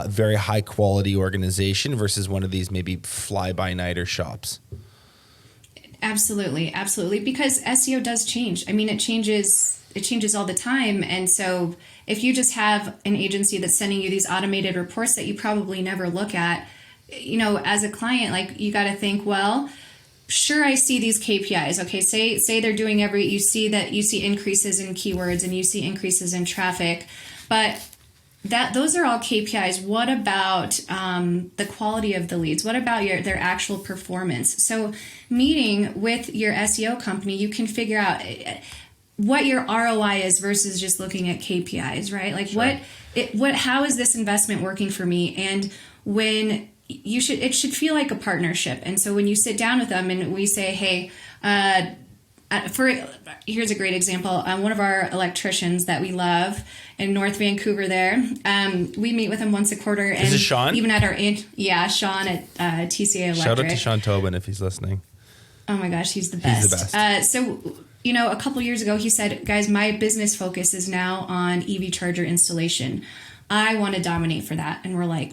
very high quality organization versus one of these maybe fly-by-nighter shops. Absolutely. Because SEO does change. It changes all the time. And so if you just have an agency that's sending you these automated reports that you probably never look at, as a client, you got to think, well, sure, I see these KPIs. Okay, say they're doing you see increases in keywords and you see increases in traffic, but those are all KPIs. What about the quality of the leads? What about their actual performance? So meeting with your SEO company, you can figure out what your ROI is versus just looking at KPIs, right? Sure. How is this investment working for me? And when it should feel like a partnership. And so when you sit down with them and we say, hey, here's a great example. One of our electricians that we love in North Vancouver there, we meet with him once a quarter. And is it Sean? Even at Sean at TCA Electric. Shout out to Sean Tobin if he's listening. Oh my gosh, he's the best. He's the best. A couple years ago, he said, guys, my business focus is now on EV charger installation. I want to dominate for that. And we're like,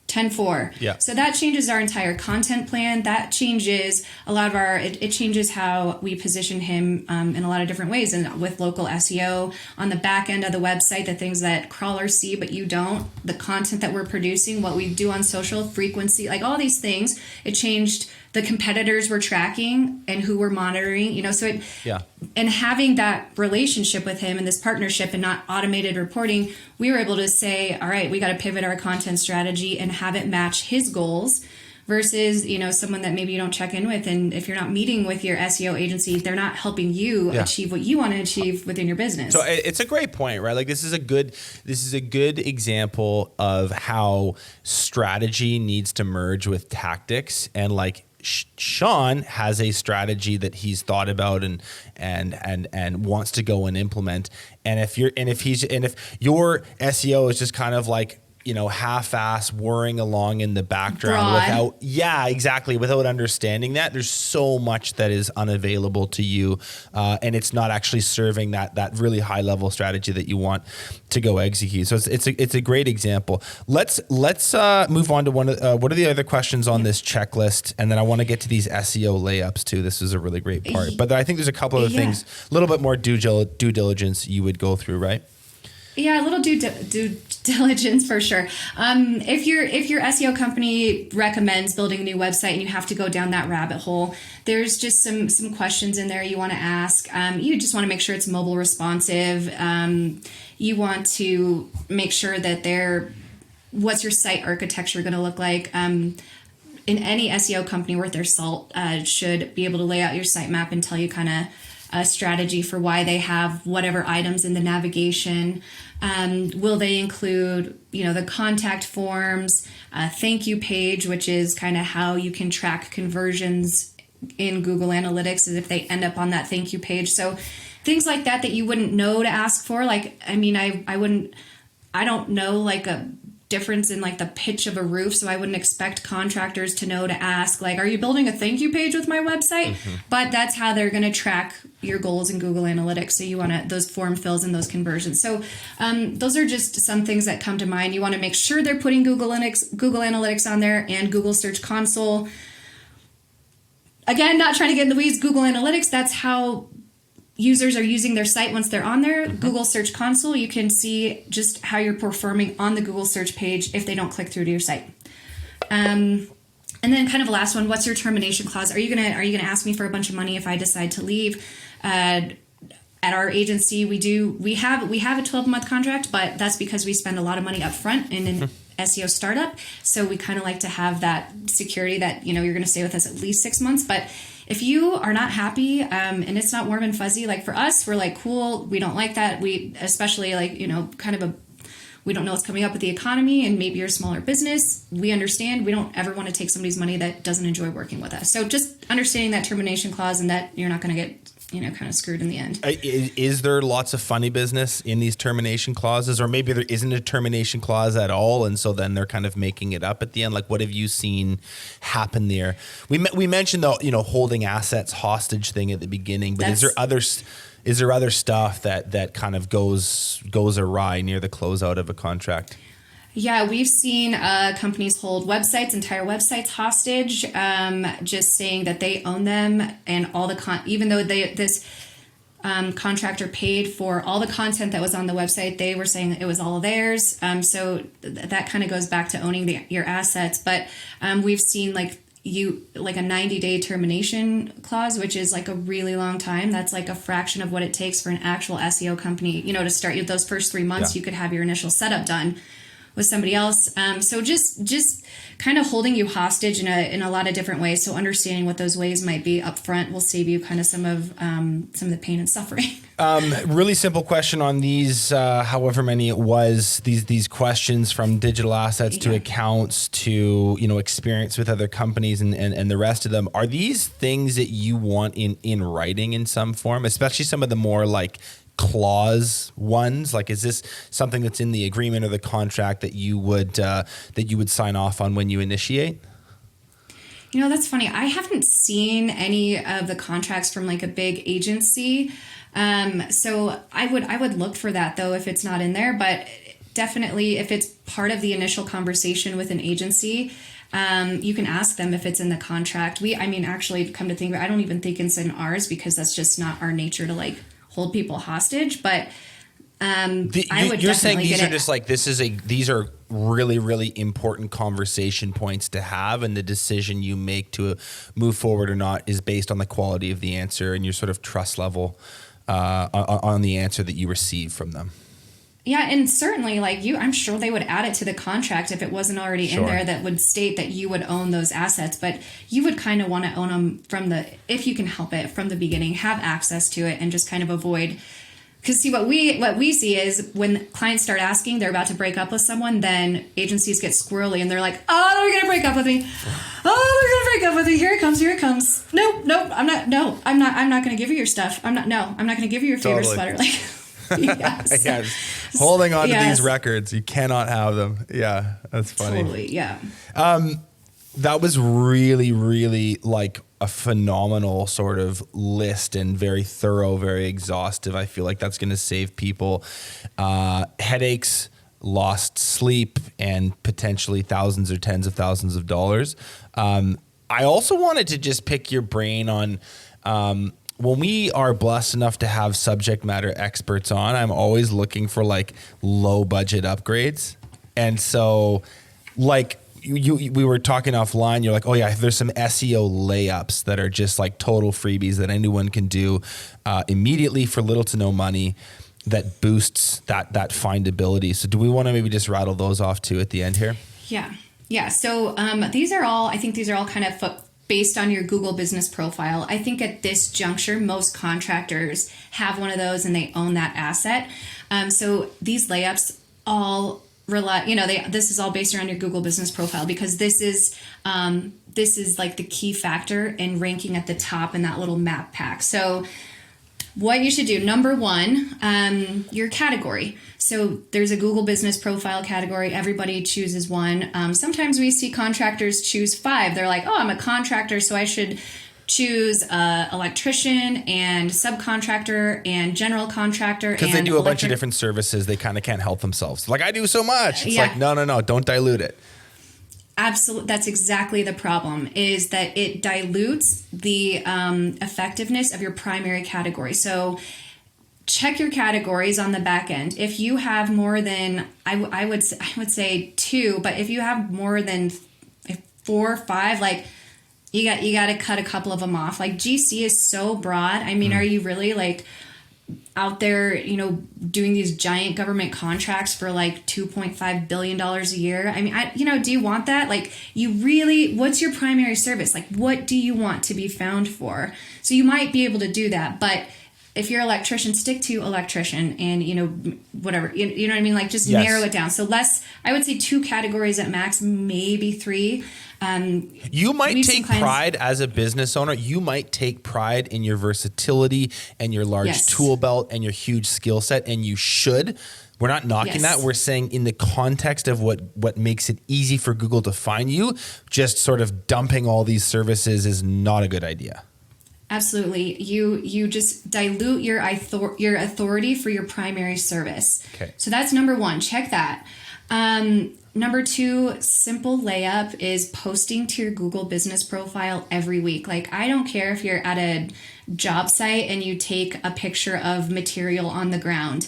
10-4. Yeah. So that changes our entire content plan. That changes a lot of it changes how we position him in a lot of different ways. And with local SEO on the back end of the website, the things that crawlers see, but you don't, the content that we're producing, what we do on social, frequency, all these things, it changed the competitors we're tracking and who we're monitoring, and having that relationship with him and this partnership and not automated reporting, we were able to say, all right, we got to pivot our content strategy and have it match his goals versus, someone that maybe you don't check in with. And if you're not meeting with your SEO agency, they're not helping you achieve what you want to achieve within your business. So it's a great point, right? This is a good example of how strategy needs to merge with tactics, and Sean has a strategy that he's thought about and wants to go and implement. And if your SEO is just kind of like, half-ass whirring along in the background without understanding that, there's so much that is unavailable to you, and it's not actually serving that really high level strategy that you want to go execute. So it's a great example. Let's move on to what are the other questions on this checklist, and then I want to get to these SEO layups too. This is a really great part, but I think there's a couple of things, a little bit more due diligence you would go through, right? Yeah, a little due diligence for sure. If your SEO company recommends building a new website and you have to go down that rabbit hole, there's just some questions in there you want to ask. You just want to make sure it's mobile responsive. You want to make sure that what's your site architecture going to look like? In any SEO company worth their salt should be able to lay out your sitemap and tell you kind of a strategy for why they have whatever items in the navigation. Will they include, the contact forms, thank you page, which is kind of how you can track conversions in Google Analytics as if they end up on that thank you page. So things like that you wouldn't know to ask for. I don't know like a difference in like the pitch of a roof, so I wouldn't expect contractors to know to ask like, are you building a thank you page with my website? But that's how they're going to track your goals in Google Analytics. So you want those form fills and those conversions. So those are just some things that come to mind. You want to make sure they're putting Google Analytics on there and Google Search Console. Again, not trying to get in the weeds, Google Analytics, that's how users are using their site once they're on there. Google Search Console, you can see just how you're performing on the Google search page if they don't click through to your site. And then kind of a last one, what's your termination clause? Are you gonna ask me for a bunch of money if I decide to leave? At our agency, we have a 12-month contract, but that's because we spend a lot of money up front in an SEO startup. So we kind of like to have that security that, you're going to stay with us at least 6 months. But if you are not happy and it's not warm and fuzzy, like for us, we're like, cool, we don't like that. We especially like, we don't know what's coming up with the economy and maybe you're a smaller business. We understand. We don't ever want to take somebody's money that doesn't enjoy working with us. So just understanding that termination clause and that you're not going to get kind of screwed in the end. Is there lots of funny business in these termination clauses, or maybe there isn't a termination clause at all, and so then they're kind of making it up at the end? Like, what have you seen happen there? We mentioned the holding assets hostage thing at the beginning, but is there other stuff that kind of goes awry near the closeout of a contract? Yeah, we've seen companies hold entire websites hostage, just saying that they own them and all the even though this contractor paid for all the content that was on the website, they were saying that it was all theirs. So that kind of goes back to owning your assets. But we've seen like a 90-day termination clause, which is like a really long time. That's like a fraction of what it takes for an actual SEO company, to start those first 3 months. Yeah. You could have your initial setup done with somebody else. So just kind of holding you hostage in a lot of different ways. So understanding what those ways might be up front will save you kind of some of the pain and suffering. Really simple question on these, however many it was, these questions from digital assets to accounts to, experience with other companies and the rest of them. Are these things that you want in writing in some form, especially some of the more like clause ones? Like, is this something that's in the agreement or the contract that you would sign off on when you initiate? That's funny. I haven't seen any of the contracts from like a big agency. So I would look for that though, if it's not in there, but definitely if it's part of the initial conversation with an agency, you can ask them if it's in the contract. Actually, come to think of it, I don't even think it's in ours because that's just not our nature to like hold people hostage, but you're saying these are just like these are really, really important conversation points to have, and the decision you make to move forward or not is based on the quality of the answer and your sort of trust level on the answer that you receive from them. Yeah, and certainly, I'm sure they would add it to the contract if it wasn't already in there that would state that you would own those assets, but you would kind of want to own them if you can help it, from the beginning, have access to it, and just kind of avoid Because see, what we see is when clients start asking, they're about to break up with someone, then agencies get squirrely and they're like, oh, they're going to break up with me. Oh, they're going to break up with me. Here it comes. Nope, I'm not going to give you your stuff. I'm not going to give you your favorite sweater. Like, yes. Yes. Holding on to these records. You cannot have them. Yeah. That's funny. Totally. Yeah. That was really, really like a phenomenal sort of list and very thorough, very exhaustive. I feel like that's going to save people headaches, lost sleep, and potentially thousands or tens of thousands of dollars. I also wanted to just pick your brain on when we are blessed enough to have subject matter experts on, I'm always looking for like low budget upgrades. And so like, we were talking offline. You're like, oh yeah, there's some SEO layups that are just like total freebies that anyone can do immediately for little to no money that boosts that findability. So do we want to maybe just rattle those off too at the end here? Yeah. So these are all kind of based on your Google business profile. I think at this juncture, most contractors have one of those and they own that asset. So these layups all this is all based around your Google business profile, because this is like the key factor in ranking at the top in that little map pack. So what you should do, number one, your category. So there's a Google business profile category. Everybody chooses one. Sometimes we see contractors choose 5. They're like, oh, I'm a contractor, so I should choose electrician and subcontractor and general contractor. Because they do a bunch of different services. They kind of can't help themselves. Like, I do so much. It's like, no, don't dilute it. Absolutely. That's exactly the problem, is that it dilutes the effectiveness of your primary category. So check your categories on the back end. If you have more than, I would say 2, but if you have more than 4 or 5, like, you got to cut a couple of them off. Like, GC is so broad. I mean, are you really like out there, doing these giant government contracts for like $2.5 billion a year? I mean, do you want that? Like, what's your primary service? Like, what do you want to be found for? So you might be able to do that, but if you're an electrician, stick to electrician and, whatever, you know what I mean? Like, just narrow it down. So I would say 2 categories at max, maybe 3. You might take pride as a business owner. You might take pride in your versatility and your large tool belt and your huge skill set, and you should. We're not knocking that. We're saying in the context of what makes it easy for Google to find you, just sort of dumping all these services is not a good idea. Absolutely. You just dilute your authority for your primary service. Okay. So that's number 1. Check that. Number 2, simple layup is posting to your Google business profile every week. Like, I don't care if you're at a job site and you take a picture of material on the ground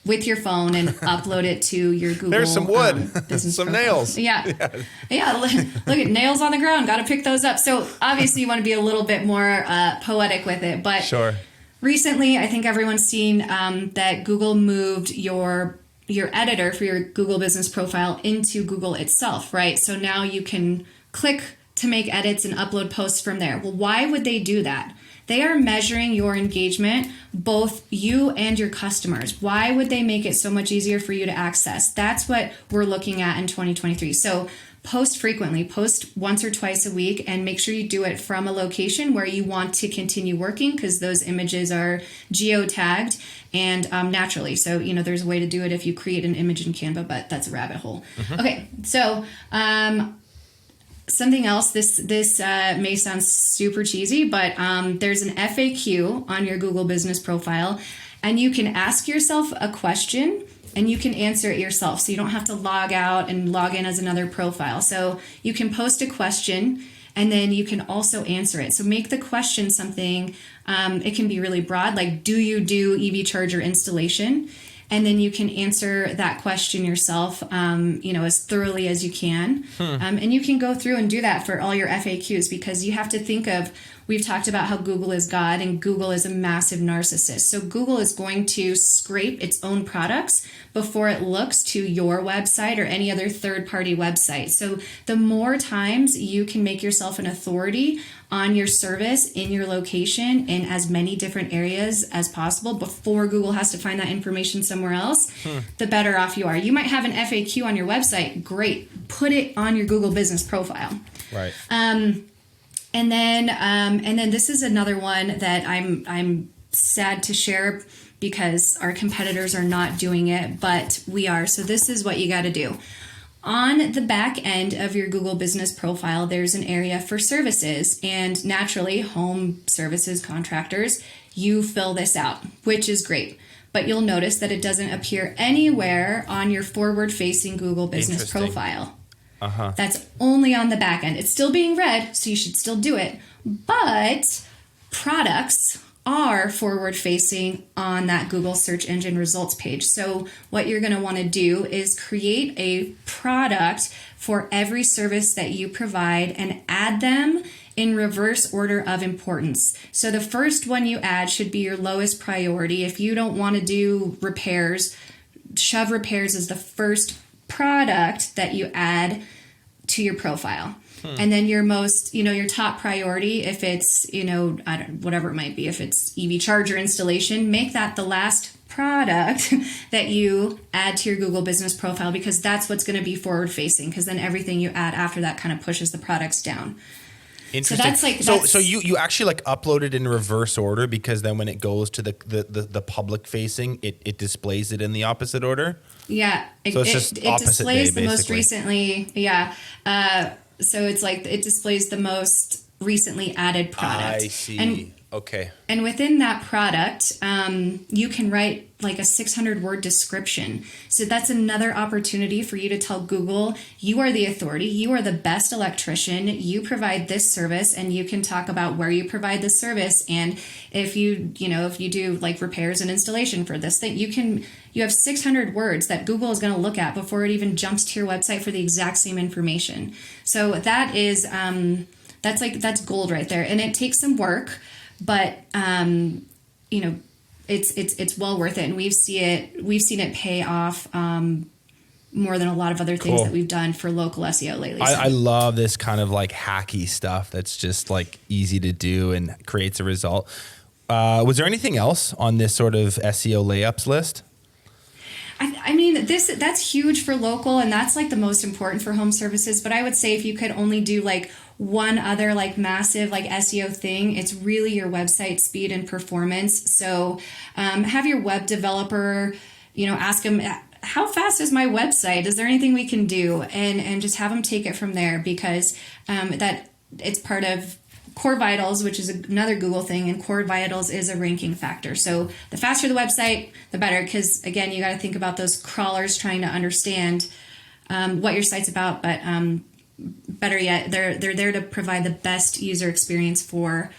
with your phone and upload it to your Google. There's some wood, business some profile. nails. Yeah. Look at nails on the ground. Got to pick those up. So obviously you want to be a little bit more poetic with it. But sure. Recently, I think everyone's seen that Google moved your editor for your Google business profile into Google itself, right? So now you can click to make edits and upload posts from there. Well, why would they do that? They are measuring your engagement, both you and your customers. Why would they make it so much easier for you to access? That's what we're looking at in 2023. So post frequently, post once or twice a week, and make sure you do it from a location where you want to continue working, because those images are geo-tagged and naturally. So, there's a way to do it if you create an image in Canva, but that's a rabbit hole. Mm-hmm. Okay, so something else, this may sound super cheesy, but there's an FAQ on your Google business profile, and you can ask yourself a question and you can answer it yourself. So you don't have to log out and log in as another profile. So you can post a question and then you can also answer it. So make the question something, it can be really broad, like, do you do EV charger installation? And then you can answer that question yourself, as thoroughly as you can. And you can go through and do that for all your FAQs, because you have to think of we've talked about how Google is God and Google is a massive narcissist. So Google is going to scrape its own products before it looks to your website or any other third-party website. So the more times you can make yourself an authority on your service in your location in as many different areas as possible before Google has to find that information somewhere else, the better off you are. You might have an FAQ on your website. Great. Put it on your Google business profile. Right. And then this is another one that I'm sad to share because our competitors are not doing it, but we are. So this is what you got to do. On the back end of your Google business profile, there's an area for services, and naturally, home services contractors, you fill this out, which is great. But you'll notice that it doesn't appear anywhere on your forward-facing Google business profile. That's only on the back end. It's still being read, so you should still do it. But products are forward facing on that Google search engine results page. So what you're going to want to do is create a product for every service that you provide and add them in reverse order of importance. So the first one you add should be your lowest priority. If you don't want to do repairs, shove repairs as the first product that you add to your profile. And then your most, your top priority, if it's, whatever it might be, if it's EV charger installation, make that the last product that you add to your Google business profile, because that's what's going to be forward facing, because then everything you add after that kind of pushes the products down. Interesting. So you actually like upload it in reverse order, because then when it goes to the public facing, it displays it in the opposite order. Yeah. So it's just it opposite displays day, the most basically. recently. Yeah. So it's like it displays the most recently added product. I see. Okay. And within that product, you can write like a 600-word description. So that's another opportunity for you to tell Google, you are the authority, you are the best electrician, you provide this service, and you can talk about where you provide the service. And if you do like repairs and installation for this thing, you have 600 words that Google is going to look at before it even jumps to your website for the exact same information. So that is, that's gold right there. And it takes some work, but it's well worth it, and we've seen it pay off more than a lot of other things that we've done for local SEO lately. I love this kind of like hacky stuff that's just like easy to do and creates a result. Was there anything else on this sort of SEO layups list? I mean, that's huge for local, and that's like the most important for home services. But I would say if you could only do like one other like massive like SEO thing, it's really your website speed and performance. So have your web developer, ask them, how fast is my website? Is there anything we can do? And just have them take it from there, because that it's part of Core Vitals, which is another Google thing, and Core Vitals is a ranking factor. So the faster the website, the better, because again, you got to think about those crawlers trying to understand what your site's about. But better yet, they're there to provide the best user experience for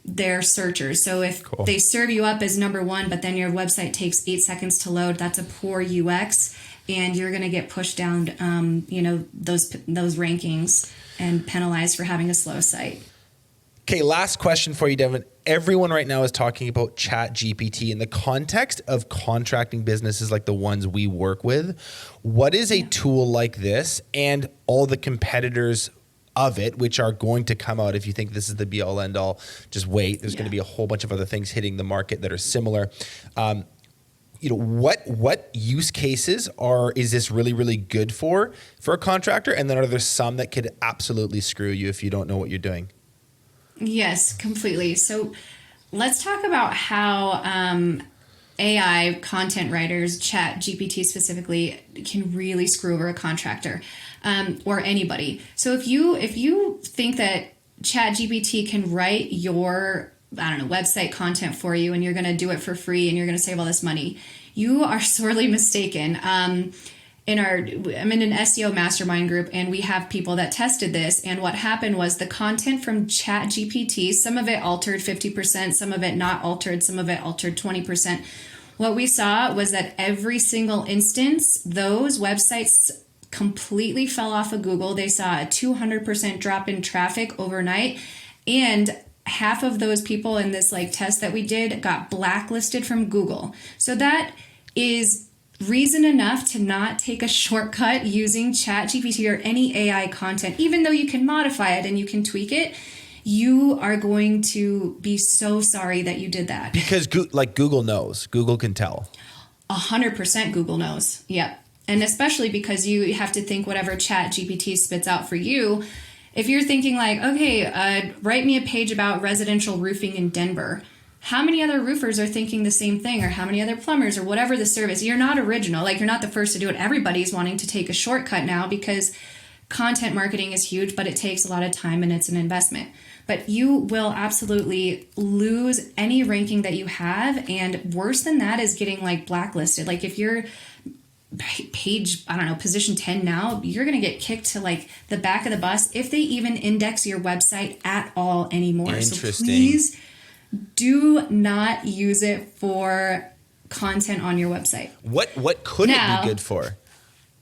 their searchers. So if they serve you up as number one, but then your website takes 8 seconds to load, that's a poor UX, and you're going to get pushed down, those rankings and penalized for having a slow site. Okay, last question for you, Devon. Everyone right now is talking about Chat GPT in the context of contracting businesses like the ones we work with. What is a tool like this and all the competitors of it, which are going to come out? If you think this is the be all end all, just wait. There's going to be a whole bunch of other things hitting the market that are similar. What use cases is this really, really good for a contractor? And then are there some that could absolutely screw you if you don't know what you're doing? Yes, completely. So let's talk about how AI content writers, Chat GPT specifically, can really screw over a contractor or anybody. So if you think that Chat GPT can write your website content for you, and you're going to do it for free, and you're going to save all this money, you are sorely mistaken. I'm in an SEO mastermind group, and we have people that tested this. And what happened was the content from Chat GPT, some of it altered 50%, some of it not altered, some of it altered 20%. What we saw was that every single instance, those websites completely fell off of Google. They saw a 200% drop in traffic overnight. And half of those people in this like test that we did got blacklisted from Google. So that is reason enough to not take a shortcut using Chat GPT or any AI content. Even though you can modify it and you can tweak it, you are going to be so sorry that you did that. Because Google knows. Google can tell. 100% Google knows. Yep. And especially because you have to think whatever Chat GPT spits out for you. If you're thinking like, okay, write me a page about residential roofing in Denver. How many other roofers are thinking the same thing, or how many other plumbers, or whatever the service? You're not original. Like, you're not the first to do it. Everybody's wanting to take a shortcut now because content marketing is huge, but it takes a lot of time and it's an investment. But you will absolutely lose any ranking that you have. And worse than that is getting like blacklisted. Like if you're page, I don't know, position 10 now, you're going to get kicked to like the back of the bus if they even index your website at all anymore. Interesting. So please do not use it for content on your website. What could it be good for?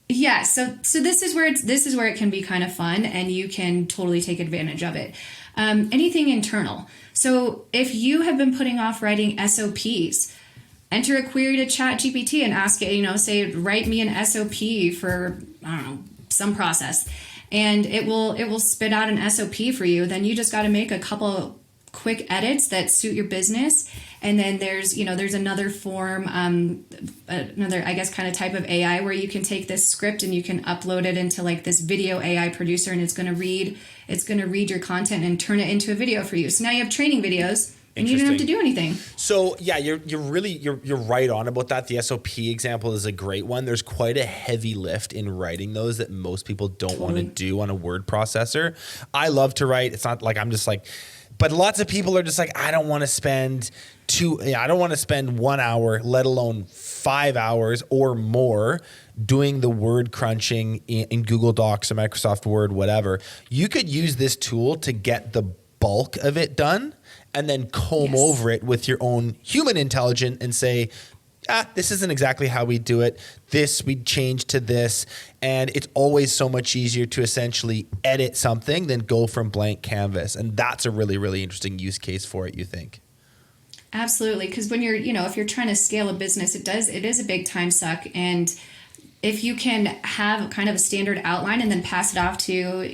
Yeah, so this is where it can be kind of fun, and you can totally take advantage of it. Anything internal. So if you have been putting off writing SOPs, enter a query to Chat GPT and ask it, say, write me an SOP for, I don't know, some process. And it will spit out an SOP for you. Then you just got to make a couple quick edits that suit your business. And then there's another form, another, I guess, kind of type of AI where you can take this script and you can upload it into like this video AI producer, and it's going to read your content and turn it into a video for you. So now you have training videos. And you don't have to do anything. So yeah, you're right on about that. The SOP example is a great one. There's quite a heavy lift in writing those that most people don't want to do on a word processor. I love to write. It's not like I'm just like, but lots of people are just like, I don't want to spend 1 hour, let alone 5 hours or more doing the word crunching in Google Docs or Microsoft Word, whatever. You could use this tool to get the bulk of it done, and then comb over it with your own human intelligence and say, this isn't exactly how we do it. This, we change to this. And it's always so much easier to essentially edit something than go from blank canvas. And that's a really, really interesting use case for it, you think? Absolutely. Because when you're, if you're trying to scale a business, it is a big time suck. And if you can have kind of a standard outline and then pass it off to,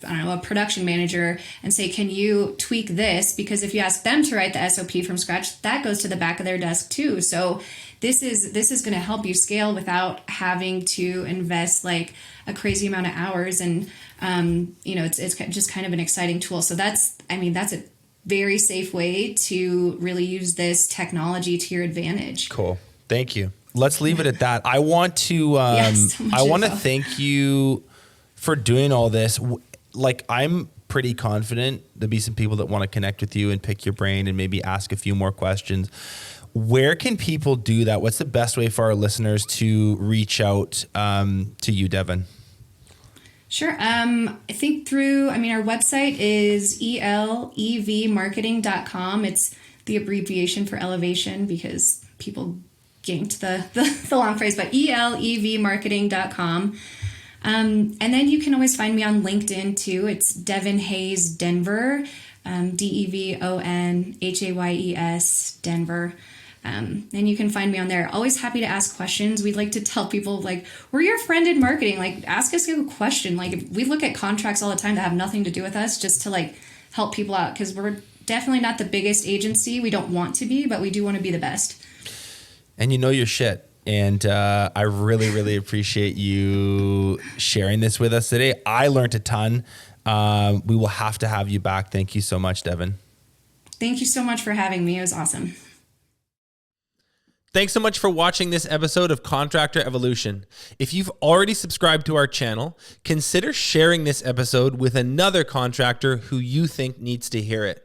a production manager and say, can you tweak this? Because if you ask them to write the SOP from scratch, that goes to the back of their desk too. So this is going to help you scale without having to invest like a crazy amount of hours. And, it's just kind of an exciting tool. So that's a very safe way to really use this technology to your advantage. Cool. Thank you. Let's leave it at that. I want to thank you for doing all this. Like, I'm pretty confident there'll be some people that want to connect with you and pick your brain and maybe ask a few more questions. Where can people do that? What's the best way for our listeners to reach out to you, Devon? Sure. I think our website is elevmarketing.com. It's the abbreviation for elevation because people ganked the long phrase, but elevmarketing.com. And then you can always find me on LinkedIn too. It's Devon Hayes Denver, DEVON HAYES Denver. And you can find me on there. Always happy to ask questions. We'd like to tell people, like, we're your friend in marketing. Like, ask us a question. Like, we look at contracts all the time that have nothing to do with us just to, like, help people out. Because we're definitely not the biggest agency. We don't want to be, but we do want to be the best. And you know your shit. And I really, really appreciate you sharing this with us today. I learned a ton. We will have to have you back. Thank you so much, Devon. Thank you so much for having me. It was awesome. Thanks so much for watching this episode of Contractor Evolution. If you've already subscribed to our channel, consider sharing this episode with another contractor who you think needs to hear it.